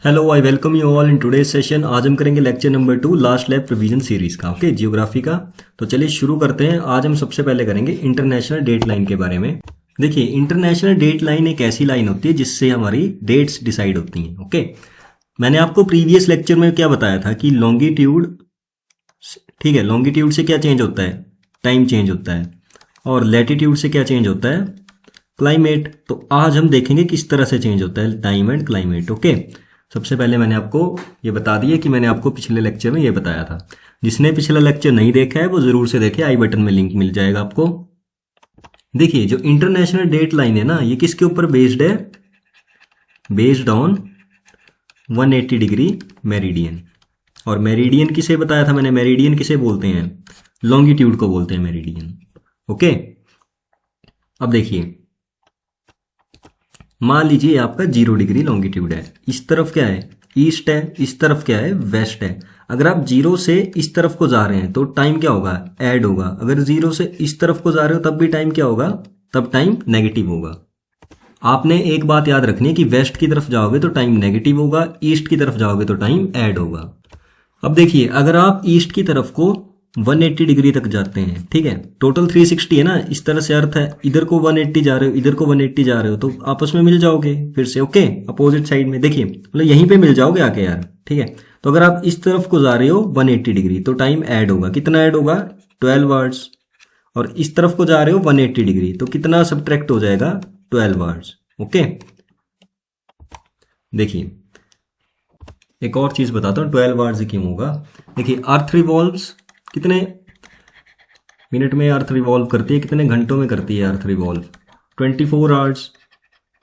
Hello I welcome you all in today session. आज हम करेंगे lecture number 2 last lap revision series का, okay, geography का। तो चलिए शुरू करते हैं। आज हम सबसे पहले करेंगे इंटरनेशनल डेट लाइन के बारे में। देखिए, इंटरनेशनल डेट लाइन एक ऐसी लाइन होती है जिससे हमारी डेट्स डिसाइड होती हैं, ओके। मैंने आपको प्रीवियस लेक्चर में क्या बताया था कि लॉन्गिट्यूड, ठीक है, लॉन्गिट्यूड से क्या चेंज होता है, टाइम चेंज होता है, और लैटिट्यूड से क्या चेंज होता है, क्लाइमेट। तो आज हम देखेंगे किस तरह से चेंज होता है टाइम एंड क्लाइमेट, ओके। सबसे पहले मैंने आपको ये बता दिया कि मैंने आपको पिछले लेक्चर में ये बताया था। जिसने पिछला लेक्चर नहीं देखा है वो जरूर से देखे, आई बटन में लिंक मिल जाएगा आपको। देखिए, जो इंटरनेशनल डेट लाइन है ना, ये किसके ऊपर बेस्ड है, बेस्ड ऑन 180 डिग्री मेरिडियन। और मेरिडियन किसे बताया था मैंने, मेरिडियन किसे बोलते हैं, लॉन्गिट्यूड को बोलते हैं मेरिडियन, ओके। अब देखिए, मान लीजिए आपका 0 डिग्री लॉन्गिट्यूड है, इस तरफ क्या है, ईस्ट है, इस तरफ क्या है, वेस्ट है। अगर आप 0 से इस तरफ को जा रहे हैं तो टाइम क्या होगा, ऐड होगा। अगर 0 से इस तरफ को जा रहे हो तब भी टाइम क्या होगा, तब टाइम नेगेटिव होगा। आपने एक बात याद रखनी है कि वेस्ट की तरफ जाओगे तो टाइम नेगेटिव होगा, ईस्ट की तरफ जाओगे तो टाइम ऐड होगा। अब देखिए, अगर आप ईस्ट की तरफ को 180 डिग्री तक जाते हैं, ठीक है, टोटल 360 है ना, इस तरह से अर्थ है, इधर को 180 जा रहे हो, इधर को 180 जा रहे हो, तो आपस में मिल जाओगे फिर से, ओके, अपोजिट साइड में। देखिए, मतलब यहीं पे मिल जाओगे आके यार, ठीक है। तो अगर आप इस तरफ को जा रहे हो 180 डिग्री तो टाइम ऐड होगा, कितना ऐड होगा, 12 आवर्स। और इस तरफ को जा रहे हो 180 डिग्री तो कितना सब्ट्रैक्ट हो जाएगा, 12 आवर्स, ओके। देखिए, एक और चीज बताता हूँ 12 आवर्स क्यों होगा। देखिए, अर्थ रिवॉल्व्स कितने मिनट में अर्थ रिवॉल्व करती है, कितने घंटों में करती है अर्थ revolve, 24 hours,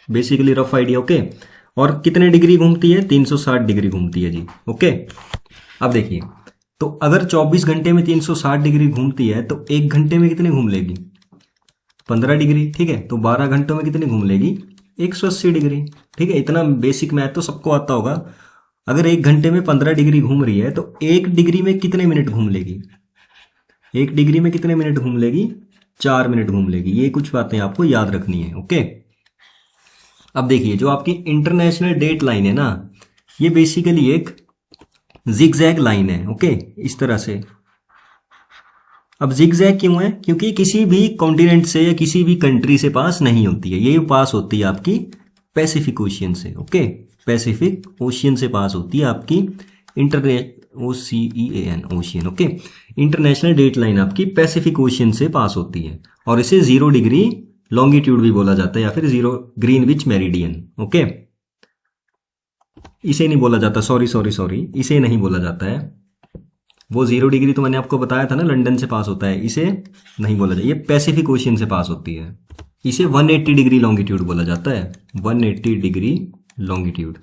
basically rough idea, okay. और कितने डिग्री घूमती है, 360 डिग्री घूमती है जी, ओके। अब देखिए, तो अगर 24 घंटे में 360 डिग्री घूमती है तो एक घंटे में कितने घूम लेगी, 15 डिग्री, ठीक है। तो 12 घंटों में कितनी घूम लेगी, 180 डिग्री, ठीक है। इतना बेसिक मैथ तो सबको आता होगा। अगर एक घंटे में 15 डिग्री घूम रही है तो एक डिग्री में कितने मिनट घूम लेगी, एक डिग्री में कितने मिनट घूम लेगी, 4 मिनट घूम लेगी। ये कुछ बातें आपको याद रखनी है, ओके। अब देखिए, जो आपकी इंटरनेशनल डेट लाइन है ना, ये बेसिकली एक जिगजैग लाइन है, ओके, इस तरह से। अब जिगजैग क्यों है, क्योंकि किसी भी कॉन्टिनेंट से या किसी भी कंट्री से पास नहीं होती है, ये पास होती है आपकी पैसिफिक ओशियन से, ओके। पैसिफिक ओशियन से पास होती है आपकी OCEAN ocean, okay. International date line आपकी पैसिफिक ओशियन से पास होती है और इसे 0 डिग्री लॉन्गिट्यूड भी बोला जाता है या फिर 0 ग्रीनविच मेरिडियन, ओके। इसे नहीं बोला जाता, सॉरी, इसे नहीं बोला जाता है। वो 0 डिग्री तो मैंने आपको बताया था ना, लंदन से पास होता है, इसे नहीं बोला जाता। ये पैसिफिक ओशियन से पास होती है, इसे 180 डिग्री लॉन्गिट्यूड बोला जाता है, 180 डिग्री लॉन्गिट्यूड,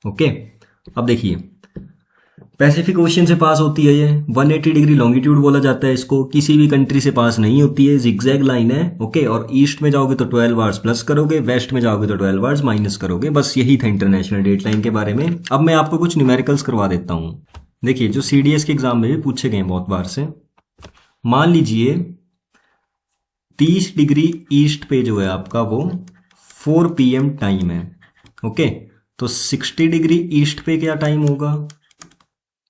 ओके। अब देखिए, पैसिफिक ओशियन से पास होती है ये, 180 डिग्री लॉन्गिट्यूड बोला जाता है इसको, किसी भी कंट्री से पास नहीं होती है, जिगजैग लाइन है, ओके। और ईस्ट में जाओगे तो 12 आवर्स प्लस करोगे, वेस्ट में जाओगे तो 12 आवर्स माइनस करोगे। बस यही था इंटरनेशनल डेट लाइन के बारे में। अब मैं आपको कुछ न्यूमेरिकल्स करवा देता हूं। देखिए, जो CDS के एग्जाम में भी पूछे गए बहुत बार से, मान लीजिए 30 डिग्री ईस्ट पे जो है आपका वो 4 PM टाइम है, ओके। तो 60 डिग्री ईस्ट पे क्या टाइम होगा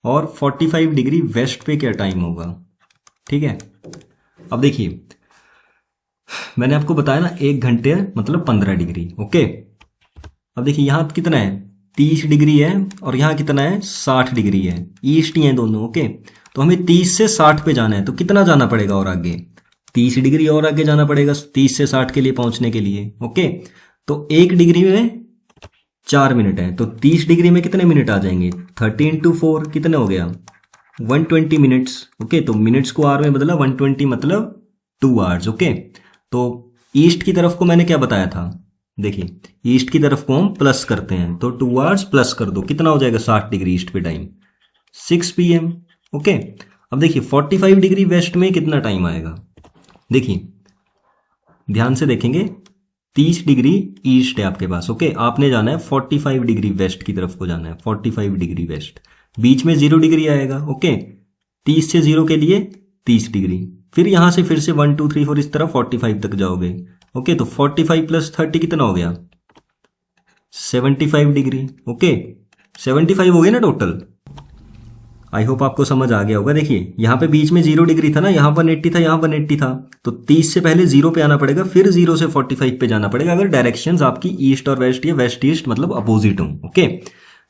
और 45 डिग्री वेस्ट पे क्या टाइम होगा, ठीक है। अब देखिए, मैंने आपको बताया ना, एक घंटे मतलब 15 डिग्री, ओके। अब देखिए, यहां कितना है, 30 डिग्री है और यहां कितना है, 60 डिग्री है, ईस्ट ही है दोनों, ओके। तो हमें 30 से 60 पे जाना है, तो कितना जाना पड़ेगा और आगे, 30 डिग्री और आगे जाना पड़ेगा 30 से 60 के लिए पहुंचने के लिए, ओके। तो एक डिग्री में 4 मिनट है, तो 30 डिग्री में कितने मिनट आ जाएंगे, 30 into 4 कितने हो गया, 120 मिनट्स, ओके। तो मिनट्स को आर में बदला, 120 मतलब 2 आवर्स, ओके। तो ईस्ट की तरफ को मैंने क्या बताया था, देखिए, ईस्ट की तरफ को हम प्लस करते हैं तो 2 आवर्स प्लस कर दो, कितना हो जाएगा, 60 डिग्री ईस्ट पे टाइम, 6 PM, ओके। अब देखिए, 45 डिग्री वेस्ट में कितना टाइम आएगा, देखिए ध्यान से देखेंगे, 30 डिग्री ईस्ट है आपके पास, ओके। आपने जाना है 45 डिग्री वेस्ट की तरफ को जाना है, 45 डिग्री वेस्ट, बीच में 0 डिग्री आएगा, ओके। 30 से 0 के लिए 30 डिग्री, फिर यहां से फिर से 1 2 3 4 इस तरह 45 तक जाओगे, ओके। तो 45 + 30 कितना हो गया, 75 डिग्री। ओके, 75 हो गए ना टोटल। आई होप आपको समझ आ गया होगा। देखिए यहाँ पे बीच में 0 डिग्री था ना, यहाँ 180 था, यहाँ 180 था, तो 30 से पहले 0 पे आना पड़ेगा, फिर 0 से 45 पे जाना पड़ेगा अगर डायरेक्शंस आपकी ईस्ट और वेस्ट या वेस्ट ईस्ट मतलब अपोजिट हो। ओके,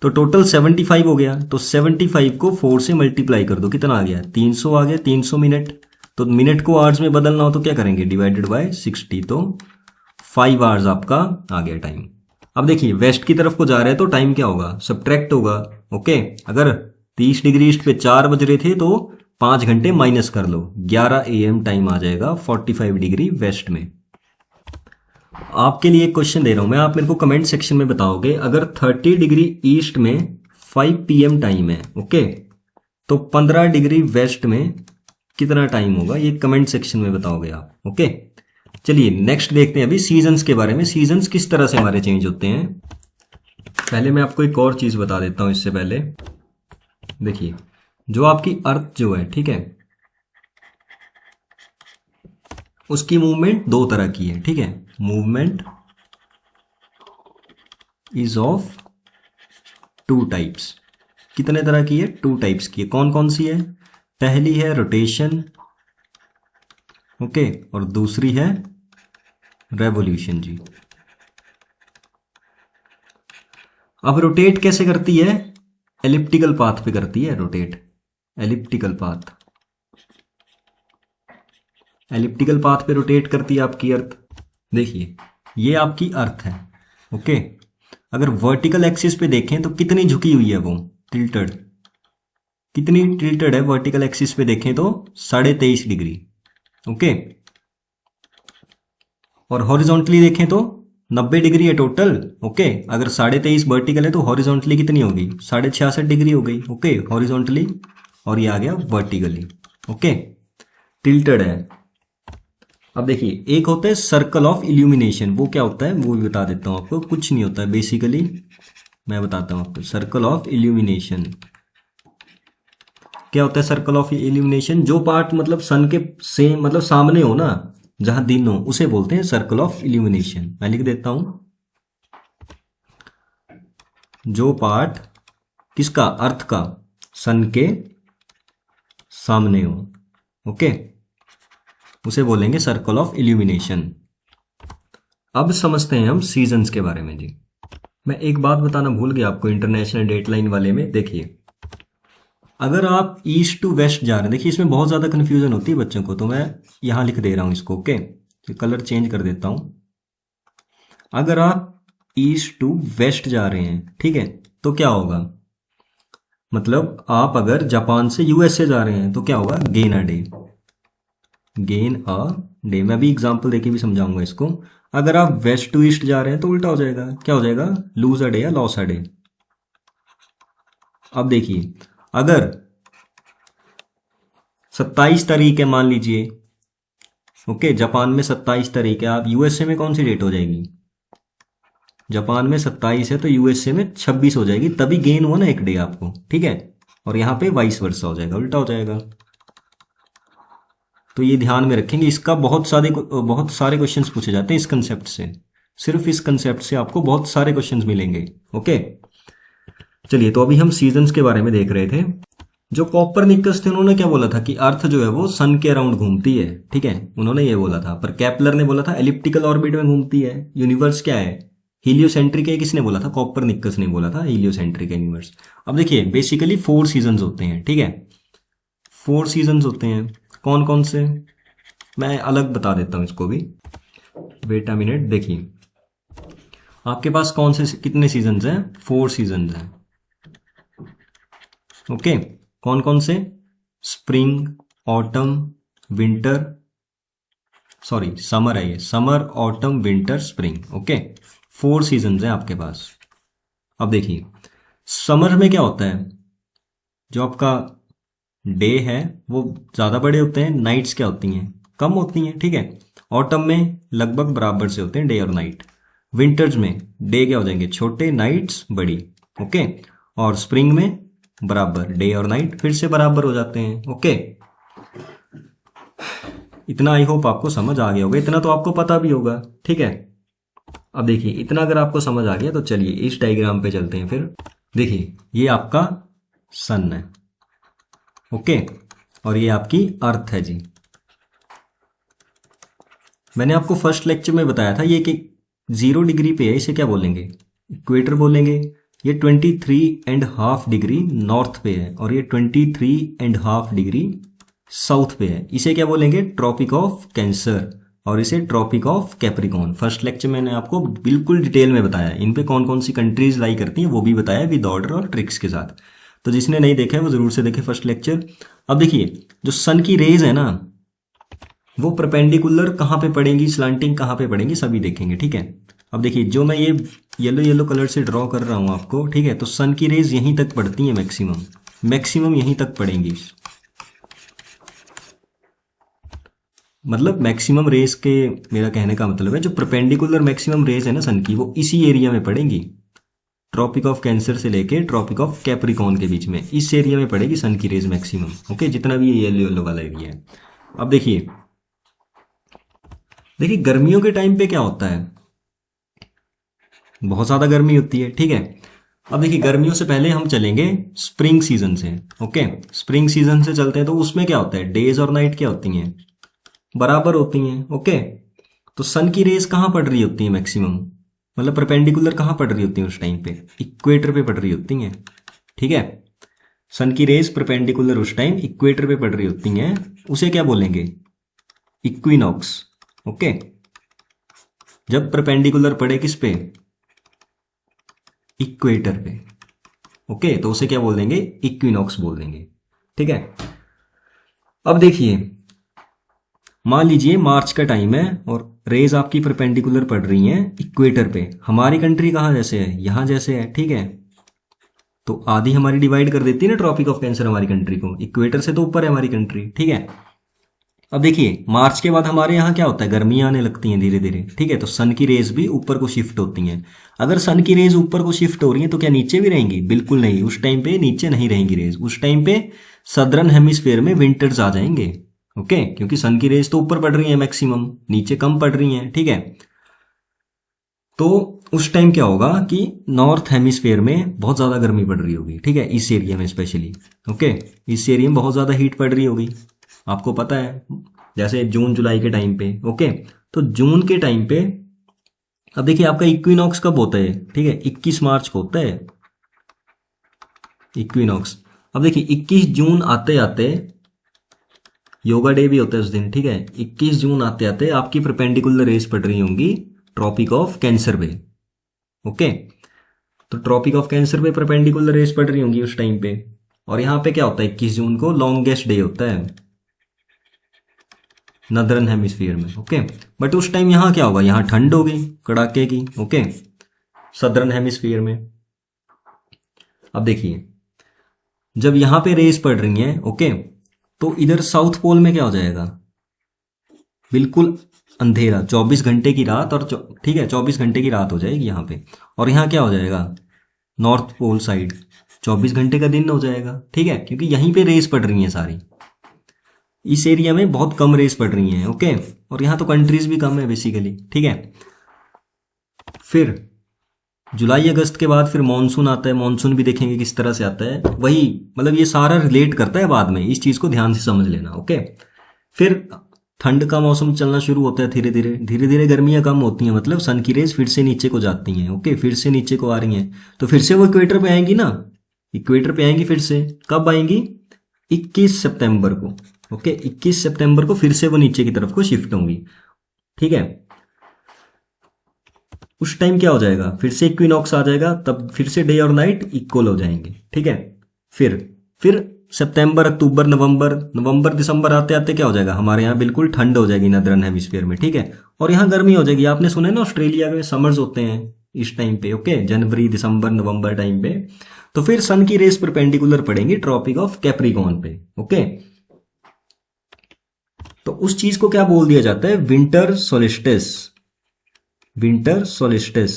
तो टोटल 75 हो गया, तो 75 को 4 से मल्टीप्लाई कर दो, कितना आ गया 300 आ गया, 300 मिनट। तो मिनट को आवर्स में बदलना हो तो क्या करेंगे, डिवाइडेड बाय 60, तो 5 आवर्स आपका आ गया टाइम। अब देखिए वेस्ट की तरफ को जा रहे हैं तो टाइम क्या होगा, सब्ट्रैक्ट होगा। ओके, अगर 30 डिग्री ईस्ट पे 4 बज रहे थे तो 5 घंटे माइनस कर लो, 11 AM टाइम आ जाएगा 45 डिग्री वेस्ट में। आपके लिए एक क्वेश्चन दे रहा हूं मैं, आप मेरे को कमेंट सेक्शन में बताओगे अगर 30 डिग्री ईस्ट में 5 PM टाइम है, ओके, तो 15 डिग्री वेस्ट में कितना टाइम होगा, ये कमेंट सेक्शन में बताओगे आप। ओके, चलिए नेक्स्ट देखते हैं अभी सीजन्स के बारे में, सीजन्स किस तरह से हमारे चेंज होते हैं। पहले मैं आपको एक और चीज बता देता हूं इससे पहले। देखिए जो आपकी अर्थ जो है, ठीक है, उसकी मूवमेंट 2 तरह की है, ठीक है, मूवमेंट इज ऑफ 2 टाइप्स। कितने तरह की है, 2 टाइप्स की है। कौन कौन सी है, पहली है रोटेशन, ओके, और दूसरी है रेवोल्यूशन जी। अब रोटेट कैसे करती है, एलिप्टिकल पाथ पे करती है rotate, elliptical path, elliptical path पे रोटेट करती है आपकी अर्थ। देखिए ये आपकी अर्थ है, ओके, अगर वर्टिकल एक्सिस पे देखें तो कितनी झुकी हुई है वो, टिल्टेड, कितनी टिल्टेड है वर्टिकल एक्सिस पे देखें तो 23.5 डिग्री, ओके, और हॉरिजॉन्टली देखें तो 90 डिग्री है टोटल। ओके, अगर 23.5 वर्टिकल है तो हॉरिजॉन्टली कितनी होगी, 66.5 डिग्री हो गई, ओके, हॉरिजॉन्टली, और ये आ गया वर्टिकली, ओके, टिल्टेड है। अब देखिए एक होता है सर्कल ऑफ इल्यूमिनेशन, वो क्या होता है वो भी बता देता हूं आपको, कुछ नहीं होता है बेसिकली, मैं बताता हूं आपको। सर्कल ऑफ इल्यूमिनेशन क्या होता है, सर्कल ऑफ इल्यूमिनेशन, जो पार्ट मतलब सन के सेम मतलब सामने हो ना, जहां दिन हो, उसे बोलते हैं सर्कल ऑफ इल्यूमिनेशन। मैं लिख देता हूं, जो पार्ट किसका, अर्थ का, सन के सामने हो, ओके, उसे बोलेंगे सर्कल ऑफ इल्यूमिनेशन। अब समझते हैं हम सीजन्स के बारे में जी। मैं एक बात बताना भूल गया आपको इंटरनेशनल डेटलाइन वाले में। देखिए अगर आप ईस्ट टू वेस्ट जा रहे हैं, देखिए इसमें बहुत ज़्यादा कन्फ्यूजन होती है बच्चों को, तो मैं यहाँ लिख दे रहा हूँ इसको, ओके, तो कलर चेंज कर देता हूँ। अगर आप ईस्ट टू वेस्ट जा रहे हैं, ठीक है, तो क्या होगा, मतलब आप अगर जापान से यूएसए जा रहे हैं तो क्या होगा, gain a day, gain a day. मैं भी एग्जाम्पल देके भी समझाऊंगा इसको। अगर आप वेस्ट टू ईस्ट जा रहे हैं तो उल्टा हो जाएगा, क्या हो जाएगा, लूज अ डे या लॉस अ डे। अब देखिए अगर 27 तारीख है मान लीजिए, ओके, जापान में 27 तारीख है, आप यूएसए में कौन सी डेट हो जाएगी, जापान में 27 है तो यूएसए में 26 हो जाएगी, तभी गेन हुआ ना एक डे आपको, ठीक है, और यहां पे वाइस वर्सा हो जाएगा, उल्टा हो जाएगा। तो ये ध्यान में रखेंगे, इसका बहुत सारे क्वेश्चंस पूछे जाते हैं इस कंसेप्ट से, सिर्फ इस कंसेप्ट से आपको बहुत सारे क्वेश्चंस मिलेंगे, ओके। चलिए तो अभी हम सीजन्स के बारे में देख रहे थे। जो कॉपरनिकस थे उन्होंने क्या बोला था कि अर्थ जो है वो सन के अराउंड घूमती है, ठीक है, उन्होंने ये बोला था, पर केपलर ने बोला था एलिप्टिकल ऑर्बिट में घूमती है, यूनिवर्स क्या है, हीलियोसेंट्रिक है। किसने बोला था, कॉपरनिकस ने बोला था हीलियोसेंट्रिक यूनिवर्स। अब देखिए बेसिकली 4 सीजन्स होते हैं, ठीक है, 4 सीजन्स होते हैं। कौन कौन से, मैं अलग बता देता हूं इसको भी, वेट अ मिनट। देखिए आपके पास कौन से कितने सीजन्स हैं, 4 सीजन्स हैं, ओके। कौन कौन से, spring, autumn, winter, sorry summer है ये, summer, autumn, winter, spring, okay, 4 seasons हैं आपके पास। अब देखिए समर में क्या होता है, जो आपका डे है वो ज्यादा बड़े होते हैं, नाइट्स क्या होती हैं, कम होती हैं, ठीक है। ऑटम में लगभग बराबर से होते हैं डे और नाइट। विंटर्स में डे क्या हो जाएंगे, छोटे, नाइट्स बड़ी, ओके, और स्प्रिंग में बराबर, डे और नाइट फिर से बराबर हो जाते हैं, ओके। इतना आई होप आपको समझ आ गया होगा, इतना तो आपको पता भी होगा, ठीक है। अब देखिए इतना अगर आपको समझ आ गया तो चलिए इस डायग्राम पे चलते हैं फिर। देखिए ये आपका सन है, ओके, और ये आपकी अर्थ है जी। मैंने आपको फर्स्ट लेक्चर में बताया था ये कि 0 डिग्री पे है, इसे क्या बोलेंगे, इक्वेटर बोलेंगे। ये 23.5 डिग्री नॉर्थ पे है और ये 23.5 डिग्री साउथ पे है, इसे क्या बोलेंगे, ट्रॉपिक ऑफ कैंसर, और इसे Tropic of Capricorn. First lecture मैंने आपको बिल्कुल डिटेल में बताया, इन पे कौन कौन सी कंट्रीज लाई करती हैं वो भी बताया विद ऑर्डर और ट्रिक्स के साथ। तो जिसने नहीं देखा है वो जरूर से देखे फर्स्ट लेक्चर। अब देखिए जो सन की रेज है ना वो परपेंडिकुलर कहाँ पे पड़ेंगी, स्लांटिंग कहाँ पे पड़ेंगी, सभी देखेंगे, ठीक है। अब देखिए जो मैं ये येलो येलो कलर से ड्रॉ कर रहा हूँ आपको, ठीक है, तो सन की रेज यहीं तक पड़ती है, मैक्सिमम मैक्सिमम यहीं तक पड़ेंगी। मतलब मैक्सिमम रेज के, मेरा कहने का मतलब है जो परपेंडिकुलर मैक्सिमम रेज है ना सन की वो इसी एरिया में पड़ेंगी, ट्रॉपिक ऑफ कैंसर से लेके ट्रॉपिक ऑफ कैप्रिकॉर्न के बीच में, इस एरिया में पड़ेगी सन की रेज मैक्सिमम, ओके, जितना भी ये येलो येलो वाला एरिया है। अब देखिए देखिए गर्मियों के टाइम पे क्या होता है, बहुत ज़्यादा गर्मी होती है, ठीक है। अब देखिए गर्मियों से पहले हम चलेंगे स्प्रिंग सीजन से, ओके, स्प्रिंग सीजन से चलते हैं तो उसमें क्या होता है, डेज और नाइट क्या होती हैं, बराबर होती हैं, ओके। तो सन की रेज कहाँ पड़ रही होती है मैक्सिमम, मतलब परपेंडिकुलर कहाँ पड़ रही होती है उस टाइम पे, इक्वेटर पे पड़ रही होती हैं, ठीक है। सन की रेज परपेंडिकुलर उस टाइम इक्वेटर पे पड़ रही होती हैं, उसे क्या बोलेंगे, इक्विनॉक्स, ओके। जब परपेंडिकुलर पड़े किस पे, इक्वेटर पे, ओके, तो उसे क्या बोल देंगे, इक्विनॉक्स बोल देंगे, ठीक है। अब देखिए मान लीजिए मार्च का टाइम है और रेज आपकी परपेंडिकुलर पड़ रही हैं इक्वेटर पे, हमारी कंट्री कहाँ जैसे है, यहां जैसे है, ठीक है। तो आधी हमारी डिवाइड कर देती है ना ट्रॉपिक ऑफ कैंसर हमारी कंट्री को, इक्वेटर से तो ऊपर है हमारी कंट्री, ठीक है। अब देखिए मार्च के बाद हमारे यहाँ क्या होता है, गर्मियाँ आने लगती हैं धीरे धीरे, ठीक है, तो सन की रेज भी ऊपर को शिफ्ट होती हैं। अगर सन की रेज ऊपर को शिफ्ट हो रही है तो क्या नीचे भी रहेंगी, बिल्कुल नहीं, उस टाइम पे नीचे नहीं रहेंगी रेज, उस टाइम पे सदर्न हेमिस्फेयर में विंटर्स आ जाएंगे, ओके, क्योंकि सन की रेज तो ऊपर पड़ रही है मैक्सिमम, नीचे कम पड़ रही हैं, ठीक है। तो उस टाइम क्या होगा कि नॉर्थ हेमिस्फेयर में बहुत ज़्यादा गर्मी पड़ रही होगी, ठीक है, इस एरिया में स्पेशली, ओके, इस एरिया में बहुत ज़्यादा हीट पड़ रही होगी, आपको पता है, जैसे जून जुलाई के टाइम पे, ओके। तो जून के टाइम पे अब देखिए आपका इक्विनॉक्स कब होता है, ठीक है, 21 मार्च को होता है इक्विनॉक्स। अब देखिए 21 जून आते आते योगा डे भी होता है उस दिन, ठीक है, 21 जून आते आते आपकी परपेंडिकुलर रेज पड़ रही होंगी ट्रॉपिक ऑफ कैंसर पे, ओके। तो ट्रॉपिक ऑफ कैंसर पे परपेंडिकुलर रेज पड़ रही होंगी उस टाइम पे, और यहां पे क्या होता है 21 जून को लॉन्गेस्ट डे होता है नदर्न हेमिस्फीयर में, ओके। बट उस टाइम यहाँ क्या होगा, यहाँ ठंड होगी कड़ाके की, ओके, सदर्न हेमिस्फीयर में। अब देखिए जब यहाँ पे रेस पड़ रही हैं, ओके, तो इधर साउथ पोल में क्या हो जाएगा, बिल्कुल अंधेरा, 24 घंटे की रात, और ठीक है 24 घंटे की रात हो जाएगी यहाँ पे, और यहाँ क्या हो जाएगा, नॉर्थ पोल साइड 24 घंटे का दिन हो जाएगा, ठीक है, क्योंकि यहीं पे रेस पड़ रही हैं सारी, इस एरिया में बहुत कम रेस पड़ रही हैं, ओके, और यहाँ तो कंट्रीज भी कम है बेसिकली, ठीक है। फिर जुलाई अगस्त के बाद फिर मानसून आता है, मानसून भी देखेंगे किस तरह से आता है, वही मतलब ये सारा रिलेट करता है बाद में, इस चीज को ध्यान से समझ लेना, ओके। फिर ठंड का मौसम चलना शुरू होता है, धीरे धीरे धीरे धीरे गर्मियां कम होती हैं, मतलब सन की रेज फिर से नीचे को जाती हैं, ओके, फिर से नीचे को आ रही हैं, तो फिर से वो इक्वेटर पे आएंगी ना, इक्वेटर पे आएंगी फिर से, कब आएंगी, 21 सितंबर को, ओके, 21 सितंबर को फिर से वो नीचे की तरफ को शिफ्ट होंगी, ठीक है। उस टाइम क्या हो जाएगा, फिर से इक्विनॉक्स आ जाएगा, तब फिर से डे और नाइट इक्वल हो जाएंगे, ठीक है। फिर सितंबर अक्टूबर नवंबर, नवंबर दिसंबर आते आते क्या हो जाएगा, हमारे यहाँ बिल्कुल ठंड हो जाएगी नदर्न हेमिस्फीयर में, ठीक है, और यहाँ गर्मी हो जाएगी। आपने सुना है ना ऑस्ट्रेलिया में समर्स होते हैं इस टाइम पे, ओके, जनवरी दिसंबर नवंबर टाइम पे। तो फिर सन की रेस परपेंडिकुलर पड़ेंगी ट्रॉपिक ऑफ कैप्रिकॉर्न पे, ओके। तो उस चीज को क्या बोल दिया जाता है, विंटर सोलिस्टिस, विंटर सोलिस्टिस।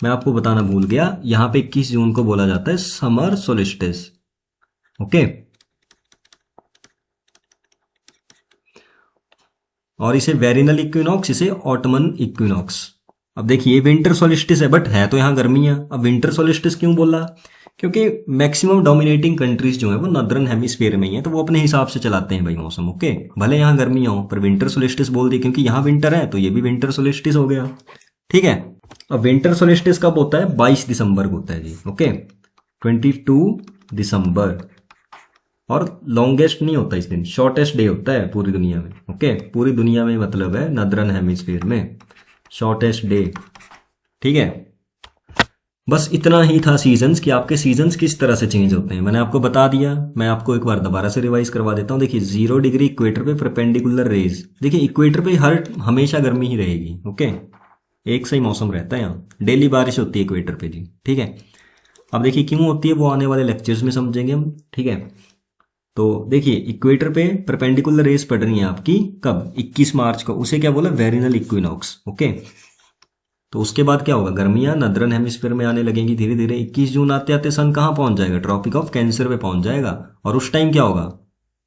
मैं आपको बताना भूल गया, यहां पे 21 जून को बोला जाता है समर सोलिस्टिस, ओके। और इसे वेरिनल इक्विनॉक्स, इसे ऑटमन इक्विनॉक्स, अब देखिए विंटर सोलिस्टिस है बट है तो यहाँ गर्मियाँ। अब विंटर सोलिस्टिस क्यों बोला, क्योंकि मैक्सिमम डोमिनेटिंग कंट्रीज जो है वो नॉर्दर्न हेमिस्फीयर में ही है, तो वो अपने हिसाब से चलाते हैं भाई मौसम। ओके, भले यहाँ गर्मियाँ हो पर विंटर सोलिस्टिस बोल दी क्योंकि यहाँ विंटर है तो ये भी विंटर सोलिस्टिस हो गया। ठीक है, अब विंटर सोलिस्टिस कब होता है, 22 दिसंबर को होता है जी। ओके, 22 दिसंबर। और लॉन्गेस्ट नहीं होता इस दिन, शॉर्टेस्ट डे होता है पूरी दुनिया में। ओके, पूरी दुनिया में मतलब है नॉर्दर्न हेमिस्फीयर में शॉर्टेस्ट डे। ठीक है, बस इतना ही था सीजन्स कि आपके सीजन्स किस तरह से चेंज होते हैं मैंने आपको बता दिया। मैं आपको एक बार दोबारा से रिवाइज करवा देता हूँ। देखिए 0 डिग्री इक्वेटर पे परपेंडिकुलर रेज, देखिए इक्वेटर पे हमेशा गर्मी ही रहेगी। ओके, एक सही मौसम रहता है, यहाँ डेली बारिश होती है इक्वेटर पे जी। ठीक है, अब देखिए क्यों होती है वो आने वाले लेक्चर्स में समझेंगे हम। ठीक है, तो देखिए इक्वेटर पे परपेंडिकुलर रेज पड़ रही है आपकी कब, 21 मार्च को, उसे क्या बोला, वेरिनल इक्विनॉक्स। ओके, तो उसके बाद क्या होगा, गर्मियां नॉर्दर्न हेमिस्फीयर में आने लगेंगी धीरे धीरे। 21 जून आते आते सन कहाँ पहुंच जाएगा, ट्रॉपिक ऑफ कैंसर पे पहुंच जाएगा। और उस टाइम क्या होगा,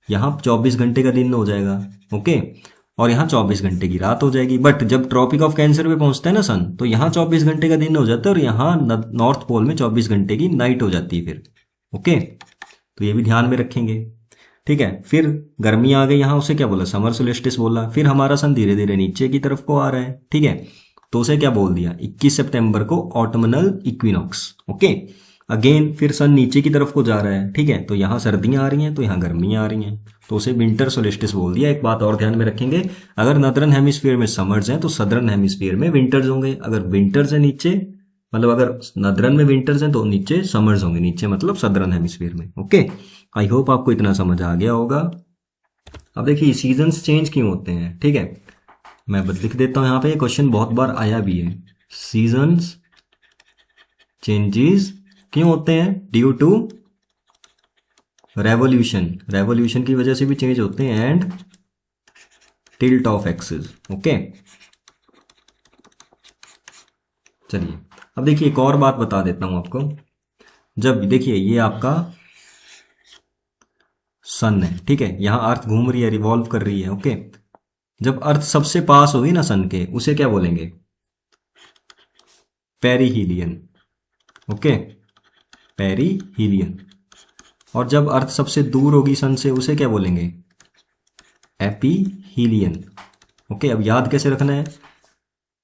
यहाँ 24 घंटे का दिन हो जाएगा। ओके, और यहाँ 24 घंटे की रात हो जाएगी। बट जब ट्रॉपिक ऑफ कैंसर पे पहुंचता है ना सन, तो यहाँ 24 घंटे का दिन हो जाता है और यहाँ नॉर्थ पोल में 24 घंटे की नाइट हो जाती है फिर। ओके, तो ये भी ध्यान में रखेंगे। ठीक है, फिर गर्मी आ गई यहाँ, उसे क्या बोला, समर सोलिस्टिस बोला। फिर हमारा सन धीरे धीरे नीचे की तरफ को आ रहा है। ठीक है, तो उसे क्या बोल दिया, 21 सितंबर को ऑटमनल इक्विनॉक्स। ओके, अगेन फिर सन नीचे की तरफ को जा रहा है। ठीक है, तो यहाँ सर्दियां आ रही हैं तो यहाँ गर्मियां आ रही हैं, तो उसे विंटर सोलिस्टिस बोल दिया। एक बात और ध्यान में रखेंगे, अगर नॉर्दर्न हेमिस्फीयर में समर्स हैं तो सदर्न हेमिस्फीयर में विंटर्स होंगे। अगर विंटर्स है नीचे, मतलब अगर नॉर्दर्न में विंटर्स हैं तो नीचे समर्स होंगे, नीचे मतलब सदर्न हेमिस्फीयर में। ओके, आई होप आपको इतना समझ आ गया होगा। अब देखिए सीजन्स चेंज क्यों होते हैं। ठीक है, मैं लिख देता हूं यहाँ पे, क्वेश्चन बहुत बार आया भी है। सीजन्स चेंजेस क्यों होते हैं, ड्यू टू रेवोल्यूशन, रेवोल्यूशन की वजह से भी चेंज होते हैं, and tilt of axis. Okay, चलिए अब देखिए एक और बात बता देता हूं आपको। जब देखिए ये आपका सन है, ठीक है, यहां अर्थ घूम रही है, रिवॉल्व कर रही है। ओके, जब अर्थ सबसे पास होगी ना सन के, उसे क्या बोलेंगे, पेरीहीलियन। Okay, perihelion. और जब अर्थ सबसे दूर होगी सन से, उसे क्या बोलेंगे, एपीहीलियन। ओके, अब याद कैसे रखना है,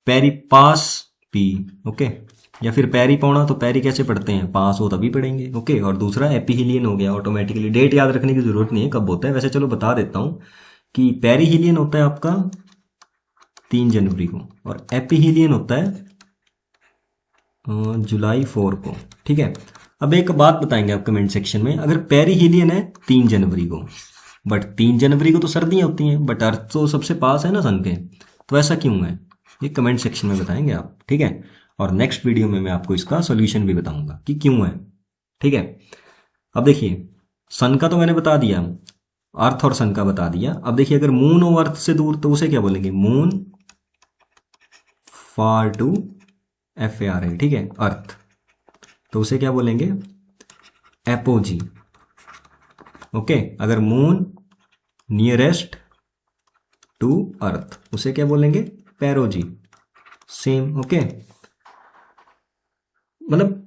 पेरी पास पी। ओके, या फिर पेरी पौना, तो पेरी कैसे पढ़ते हैं, पास हो तभी पढ़ेंगे। ओके, और दूसरा एपीहीलियन हो गया ऑटोमेटिकली। डेट याद रखने की जरूरत नहीं है कब होता है, वैसे चलो बता देता हूं कि पेरीहीलियन होता है आपका 3 जनवरी को, और एपीहीलियन होता है जुलाई 4 को। ठीक है, अब एक बात बताएंगे आप कमेंट सेक्शन में, अगर पेरीहीलियन है 3 जनवरी को, बट 3 जनवरी को तो सर्दियां होती हैं, बट अर्थ तो सबसे पास है ना सन के, तो ऐसा क्यों है, ये कमेंट सेक्शन में बताएंगे आप। ठीक है, और नेक्स्ट वीडियो में मैं आपको इसका सोल्यूशन भी बताऊंगा कि क्यों है। ठीक है, अब देखिए सन का तो मैंने बता दिया, अर्थ और सन का बता दिया। अब देखिए अगर मून हो अर्थ से दूर, तो उसे क्या बोलेंगे, मून फार टू FAR। ठीक है, अर्थ, तो उसे क्या बोलेंगे, एपोजी। ओके, अगर मून नियरेस्ट टू अर्थ, उसे क्या बोलेंगे, पेरोजी। सेम। ओके, मतलब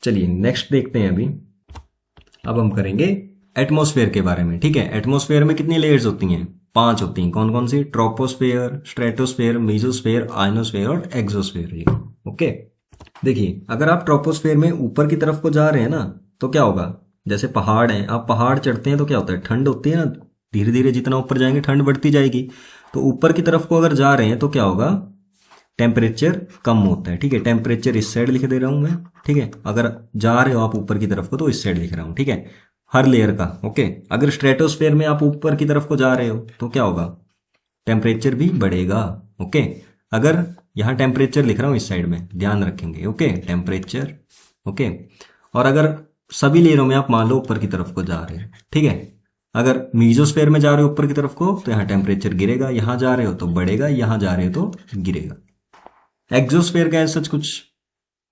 चलिए नेक्स्ट देखते हैं अभी। अब हम करेंगे एटमॉस्फेयर के बारे में। ठीक है, एटमॉस्फेयर में कितनी लेयर्स होती हैं, 5 होती हैं। कौन कौन सी, ट्रोपोस्फेयर, स्ट्रेटोस्फेयर, मीजोस्फेयर, आयनोस्फेयर और एक्सोस्फेयर। ओके, देखिए अगर आप ट्रोपोस्फेयर में ऊपर की तरफ को जा रहे हैं ना, तो क्या होगा, जैसे पहाड़ हैं, आप पहाड़ चढ़ते हैं तो क्या होता है, ठंड होती है ना, धीरे धीरे जितना ऊपर जाएंगे ठंड बढ़ती जाएगी। तो ऊपर की तरफ को अगर जा रहे हैं तो क्या होगा, टेम्परेचर कम होता है। ठीक है, टेम्परेचर इस साइड लिख दे रहा हूं मैं। ठीक है, अगर जा रहे हो आप ऊपर की तरफ को तो इस साइड लिख रहा हूं। ठीक है, हर लेयर का। ओके, अगर स्ट्रेटोस्फेयर में आप ऊपर की तरफ को जा रहे हो तो क्या होगा, टेम्परेचर भी बढ़ेगा। ओके, अगर यहाँ टेम्परेचर लिख रहा हूं इस साइड में, ध्यान रखेंगे। Okay, temperature. ओके, और अगर सभी लेयरों में आप मान लो ऊपर की तरफ को जा रहे हैं, ठीक है, अगर मीजोस्फेयर में जा रहे हो ऊपर की तरफ को तो यहाँ टेम्परेचर गिरेगा, यहाँ जा रहे हो तो बढ़ेगा, यहाँ जा रहे हो तो गिरेगा। एक्सोस्फेयर का सच कुछ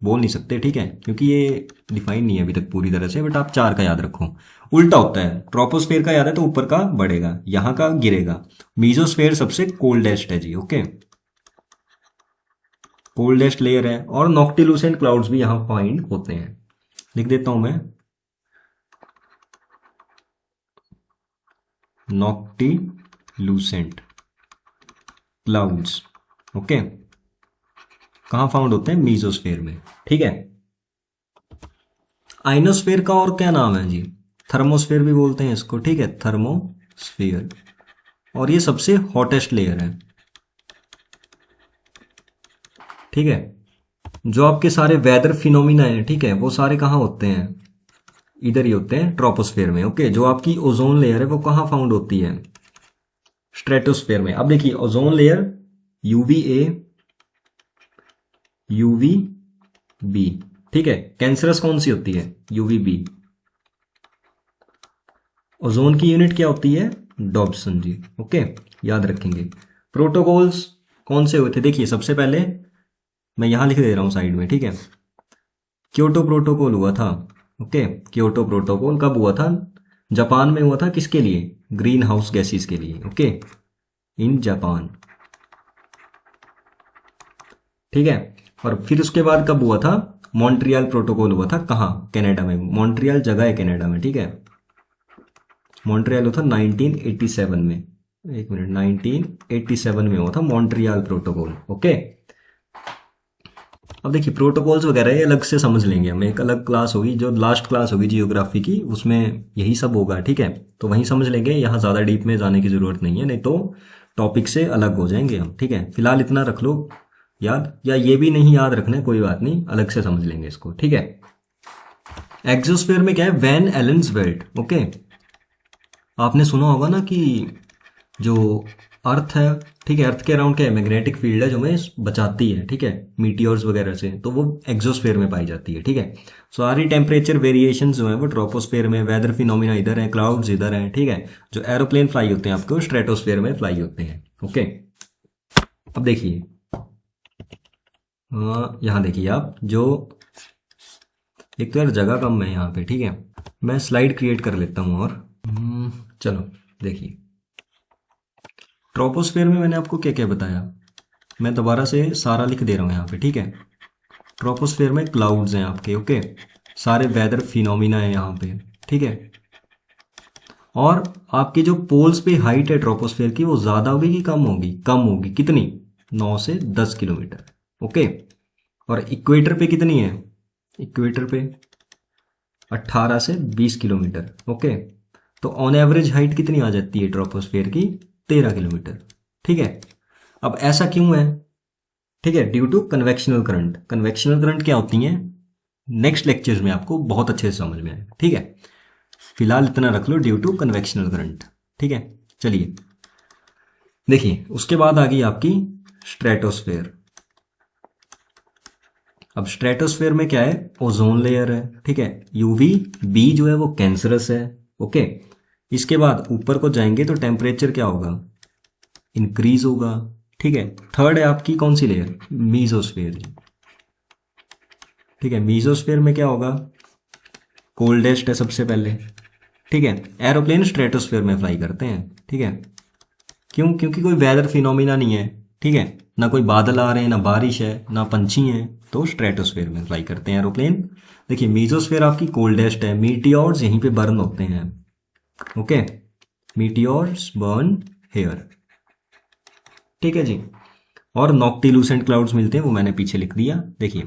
बोल नहीं सकते, ठीक है, क्योंकि ये डिफाइन नहीं है अभी तक पूरी तरह से, बट आप 4 का याद रखो। उल्टा होता है, ट्रोपोस्फेयर का याद है तो ऊपर का बढ़ेगा, यहाँ का गिरेगा। मीजोस्फेयर सबसे कोल्डेस्ट है जी। ओके, कोल्डेस्ट लेयर है, और नॉक्टिलूसेंट क्लाउड्स भी यहाँ फाइंड होते हैं। लिख देता हूं मैं, नॉक्टिलूसेंट क्लाउड्स। ओके, कहाँ फाउंड होते हैं? मीजोस्फेयर में। ठीक है, आइनोस्फेयर का और क्या नाम है जी? थर्मोस्फेयर भी बोलते हैं इसको। ठीक है, थर्मोस्फेयर, और ये सबसे हॉटेस्ट लेयर है। ठीक है, जो आपके सारे वेदर फिनोमिना है, ठीक है, वो सारे कहाँ होते हैं? इधर ही होते हैं, ट्रोपोस्फेयर में। ओके, जो आपकी ओजोन लेयर है वो कहाँ फाउंड होती है? स्ट्रेटोस्फेयर में। अब देखिए, ओजोन लेयर यूवीए, यूवीबी। ठीक है, कैंसरस कौन सी होती है? यूवीबी। ओजोन की यूनिट क्या होती है? डॉब्सन जी। ओके, याद रखेंगे। प्रोटोकॉल्स कौन से हुए थे? देखिए, सबसे पहले मैं यहां लिख दे रहा हूं साइड में। ठीक है, क्योटो प्रोटोकॉल हुआ था। ओके, क्योटो प्रोटोकॉल कब हुआ था? जापान में हुआ था। किसके लिए? ग्रीन हाउस गैसेस के लिए। Okay, in Japan. ठीक है, और फिर उसके बाद कब हुआ था? मॉन्ट्रियल प्रोटोकॉल हुआ था। कहाँ? कनाडा में। मॉन्ट्रियल जगह है कनाडा में। ठीक है, मॉन्ट्रियल हुआ था 1987 में। एक मिनट, 1987 में हुआ था मॉन्ट्रियल प्रोटोकॉल। ओके, अब देखिए, प्रोटोकॉल्स वगैरह ये अलग से समझ लेंगे हम। एक अलग क्लास होगी, जो लास्ट क्लास होगी जियोग्राफी की, उसमें यही सब होगा। ठीक है, तो वहीं समझ लेंगे, यहाँ ज़्यादा डीप में जाने की ज़रूरत नहीं है, नहीं तो टॉपिक से अलग हो जाएंगे हम। ठीक है, फिलहाल इतना रख लो याद, या ये भी नहीं याद रखना, कोई बात नहीं, अलग से समझ लेंगे इसको। ठीक है, एक्सोस्फेयर में क्या है? Van Allen's belt. ओके, आपने सुना होगा ना कि जो अर्थ है, ठीक है, अर्थ के अराउंड क्या है? मैग्नेटिक फील्ड है जो हमें बचाती है। ठीक है, मीटियोर्स वगैरह से, तो वो एक्सोस्फेयर में पाई जाती है। ठीक है, सारी टेम्परेचर वेरिएशन जो है वो ट्रोपोस्फेयर में, वेदर फिनोमिना इधर है, क्लाउड्स इधर हैं। ठीक है, जो एरोप्लेन फ्लाई होते हैं आपको स्ट्रेटोस्फेयर में फ्लाई होते हैं। ओके, अब देखिए, यहाँ देखिए आप, जो एक तो यार जगह कम है यहाँ पे। ठीक है, मैं स्लाइड क्रिएट कर लेता हूँ, और चलो देखिए, ट्रोपोस्फेयर में मैंने आपको क्या क्या बताया, मैं दोबारा से सारा लिख दे रहा हूँ यहाँ पे। ठीक है, ट्रोपोस्फेयर में क्लाउड्स हैं आपके। ओके, सारे वेदर फिनोमिना है यहाँ पे। ठीक है, और आपकी जो पोल्स पे हाइट है ट्रोपोस्फेयर की, वो ज़्यादा होगी कि कम होगी? कम होगी। कितनी? 9 से 10 किलोमीटर। ओके, और इक्वेटर पे कितनी है? इक्वेटर पे 18 से 20 किलोमीटर। ओके, तो ऑन एवरेज हाइट कितनी आ जाती है ट्रोपोस्फेयर की? 13 किलोमीटर। ठीक है, अब ऐसा क्यों है? ठीक है, due to convectional current. Convectional current क्या होती हैं? नेक्स्ट लेक्चर्स में आपको बहुत अच्छे से समझ में आएगा। ठीक है, फिलहाल इतना रख लो, ड्यू टू कन्वेक्शनल करंट। ठीक है, चलिए देखिए, उसके बाद आ गई आपकी स्ट्रेटोस्फेयर। अब स्ट्रेटोस्फेयर में क्या है? ओजोन लेयर है। ठीक है, यूवी बी जो है वो कैंसरस है। ओके, इसके बाद ऊपर को जाएंगे तो टेम्परेचर क्या होगा? इंक्रीज होगा। ठीक है, थर्ड है आपकी कौन सी लेयर? मीजोस्फेयर। ठीक है, मीजोस्फेयर में क्या होगा? कोल्डेस्ट है सबसे पहले। ठीक है, एरोप्लेन स्ट्रेटोस्फेयर में फ्लाई करते हैं। ठीक है, क्यों? क्योंकि कोई वेदर फिनोमिना नहीं है। ठीक है, ना कोई बादल आ रहे हैं, ना बारिश है, ना पंछी हैं, तो स्ट्रेटोस्फेयर में फ्लाई करते हैं एरोप्लेन। देखिए, मीजोस्फेयर आपकी कोल्डेस्ट है। मीटियोर्स यहीं पे बर्न होते हैं। Okay, meteors burn here. ठीक है जी, और नॉक्टिलूसेंट क्लाउड्स मिलते हैं, वो मैंने पीछे लिख दिया। देखिए,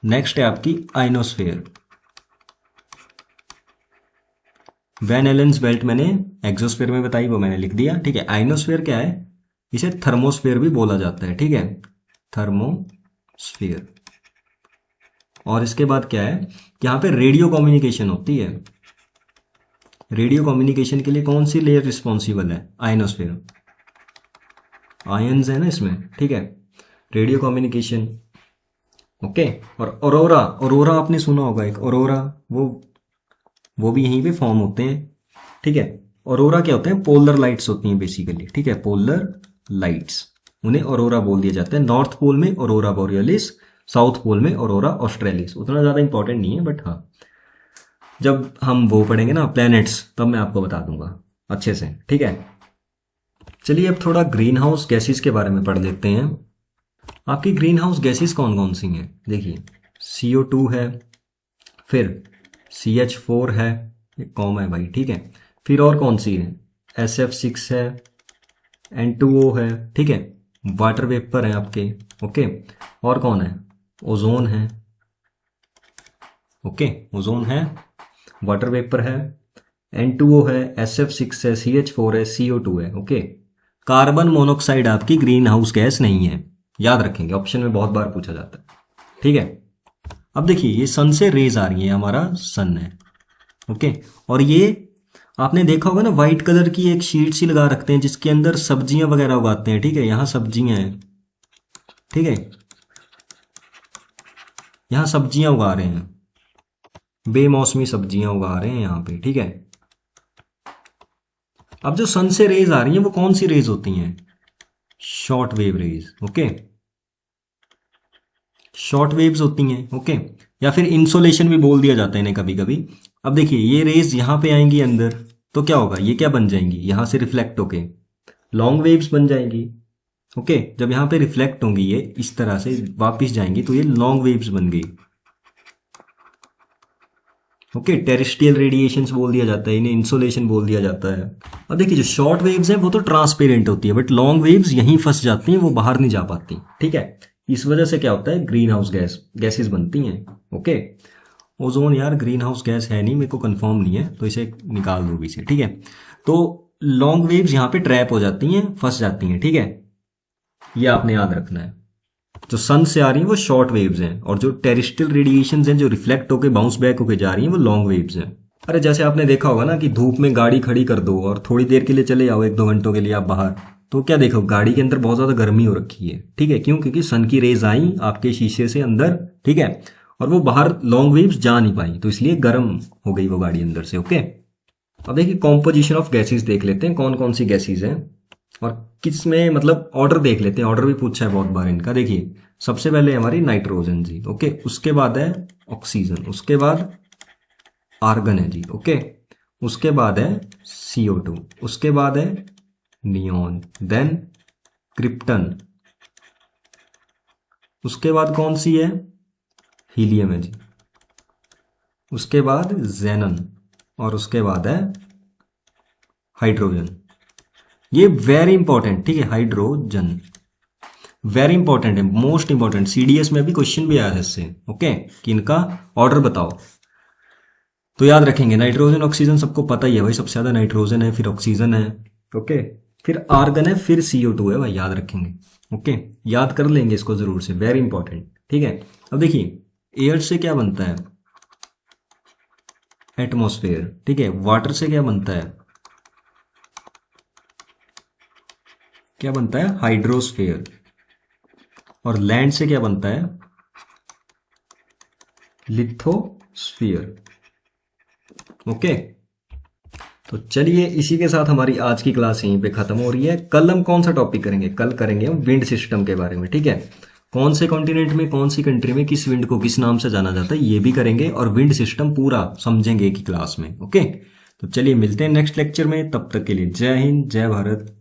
नेक्स्ट है आपकी आइनोस्फेयर। वैन एलन्स बेल्ट मैंने एक्सोस्फेयर में बताई, वो मैंने लिख दिया। ठीक है, आइनोस्फेयर क्या है? इसे थर्मोस्फेयर भी बोला जाता है। ठीक है, थर्मोस्फेयर। और इसके बाद क्या है? यहाँ पे रेडियो कम्युनिकेशन होती है। रेडियो कम्युनिकेशन के लिए कौन सी लेयर रिस्पॉन्सिबल है? आइनोस्फेयर। आयन्स है ना इसमें। ठीक है, रेडियो कम्युनिकेशन। ओके, और ऑरोरा। ऑरोरा आपने सुना होगा, एक ऑरोरा, वो भी यहीं पे फॉर्म होते हैं। ठीक है, ऑरोरा क्या होते हैं? पोलर लाइट्स होती हैं बेसिकली। ठीक है, पोलर लाइट्स, उन्हें ऑरोरा बोल दिया जाता है। नॉर्थ पोल में ऑरोरा बोरियलिस, साउथ पोल में ऑरोरा ऑस्ट्रेलिस। उतना ज़्यादा इंपॉर्टेंट नहीं है, बट हाँ, जब हम वो पढ़ेंगे ना प्लैनेट्स, तब मैं आपको बता दूंगा अच्छे से। ठीक है, चलिए अब थोड़ा ग्रीन हाउस गैसेस के बारे में पढ़ लेते हैं। आपकी ग्रीन हाउस गैसेस कौन कौन सी हैं? देखिए CO2 है, फिर CH4 है, ये कॉम है भाई, ठीक है। फिर और कौन सी है? SF6 है, N2O है, ठीक है। वाटर वेपर है आपके, ओके। और कौन है? ओजोन है, ओके। ओजोन है, वाटर वेपर है, N2O है, SF6 है, CH4 है, CO2 है, ओके। कार्बन मोनोऑक्साइड आपकी ग्रीन हाउस गैस नहीं है, याद रखेंगे, ऑप्शन में बहुत बार पूछा जाता है, ठीक है। अब देखिए ये सन से रेज आ रही है, हमारा सन है, ओके। और ये आपने देखा होगा ना, व्हाइट कलर की एक शीट सी लगा रखते हैं जिसके अंदर सब्जियां वगैरह उगाते हैं, ठीक है। यहाँ सब्जियां हैं, ठीक है, यहाँ सब्जियां उगा रहे हैं, बेमौसमी सब्जियां उगा रहे हैं यहाँ पे, ठीक है। अब जो सन से रेज आ रही हैं वो कौन सी रेज होती हैं? Short wave rays, okay. Short waves होती हैं, ओके। या फिर इंसोलेशन भी बोल दिया जाता है इन्हें कभी कभी। अब देखिए ये रेज यहाँ पे आएंगी अंदर, तो क्या होगा, ये क्या बन जाएंगी, यहाँ से रिफ्लेक्ट होके लॉन्ग वेव्स बन जाएंगी, ओके। जब यहाँ पे रिफ्लेक्ट होंगी ये इस तरह से वापस जाएंगी तो ये लॉन्ग वेव्स बन गई, ओके। टेरेस्ट्रियल रेडिएशंस बोल दिया जाता है इन्हें, इंसोलेशन बोल दिया जाता है। अब देखिए जो शॉर्ट वेव्स हैं वो तो ट्रांसपेरेंट होती है, बट लॉन्ग वेव्स यहीं फंस जाती हैं, वो बाहर नहीं जा पाती, ठीक है। इस वजह से क्या होता है, ग्रीन हाउस गैसेस बनती हैं, ओके। ओजोन यार ग्रीन हाउस गैस है नहीं, मेरे को कंफर्म नहीं है, तो इसे निकाल दो से, ठीक है। तो लॉन्ग वेव्स यहाँ पे ट्रैप हो जाती हैं, फंस जाती हैं, ठीक है। ये आपने याद रखना है। जो सन से आ रही हैं वो शॉर्ट वेव्स हैं, और जो टेरेस्ट्रियल रेडिएशंस हैं जो रिफ्लेक्ट होकर बाउंस बैक होकर जा रही हैं वो लॉन्ग वेव्स हैं। अरे जैसे आपने देखा होगा ना कि धूप में गाड़ी खड़ी कर दो और थोड़ी देर के लिए चले जाओ, 1-2 घंटों के लिए आप बाहर, तो क्या देखो गाड़ी के अंदर बहुत ज्यादा गर्मी हो रखी है, ठीक है। क्यों? क्योंकि सन की रेज आई आपके शीशे से अंदर, ठीक है, और वो बाहर लॉन्ग वेव्स जा नहीं पाई, तो इसलिए गर्म हो गई वो गाड़ी अंदर से, ओके। अब देखिए कॉम्पोजिशन ऑफ गैसेस देख लेते हैं, कौन कौन सी गैसेस हैं और किस में, मतलब ऑर्डर देख लेते हैं, ऑर्डर भी पूछा है बहुत बार इनका। देखिए सबसे पहले हमारी नाइट्रोजन जी, ओके। उसके बाद है ऑक्सीजन, उसके बाद आर्गन है जी, ओके। उसके बाद है CO2, उसके बाद है नियॉन, देन क्रिप्टन, उसके बाद कौन सी है, हीलियम है जी, उसके बाद जेनन, और उसके बाद है हाइड्रोजन। ये वेरी इंपॉर्टेंट, ठीक है, हाइड्रोजन वेरी इंपॉर्टेंट है, मोस्ट इंपॉर्टेंट। CDS में भी क्वेश्चन भी आया है इससे, ओके, कि इनका ऑर्डर बताओ, तो याद रखेंगे। नाइट्रोजन ऑक्सीजन सबको पता ही है भाई, सबसे ज्यादा नाइट्रोजन है, फिर ऑक्सीजन है, ओके, फिर आर्गन है, फिर CO2 है भाई, याद रखेंगे, ओके। याद कर लेंगे इसको जरूर से, वेरी इंपॉर्टेंट, ठीक है। अब देखिए एयर से क्या बनता है, एटमॉस्फेयर, ठीक है। वाटर से क्या बनता है, क्या बनता है, हाइड्रोस्फेयर। और लैंड से क्या बनता है, लिथोस्फीयर, ओके। तो चलिए इसी के साथ हमारी आज की क्लास यहीं पे खत्म हो रही है। कल हम कौन सा टॉपिक करेंगे, कल करेंगे हम विंड सिस्टम के बारे में, ठीक है। कौन से कॉन्टिनेंट में, कौन सी कंट्री में किस विंड को किस नाम से जाना जाता है ये भी करेंगे, और विंड सिस्टम पूरा समझेंगे एक ही क्लास में, ओके। तो चलिए मिलते हैं नेक्स्ट लेक्चर में, तब तक के लिए जय हिंद, जय भारत।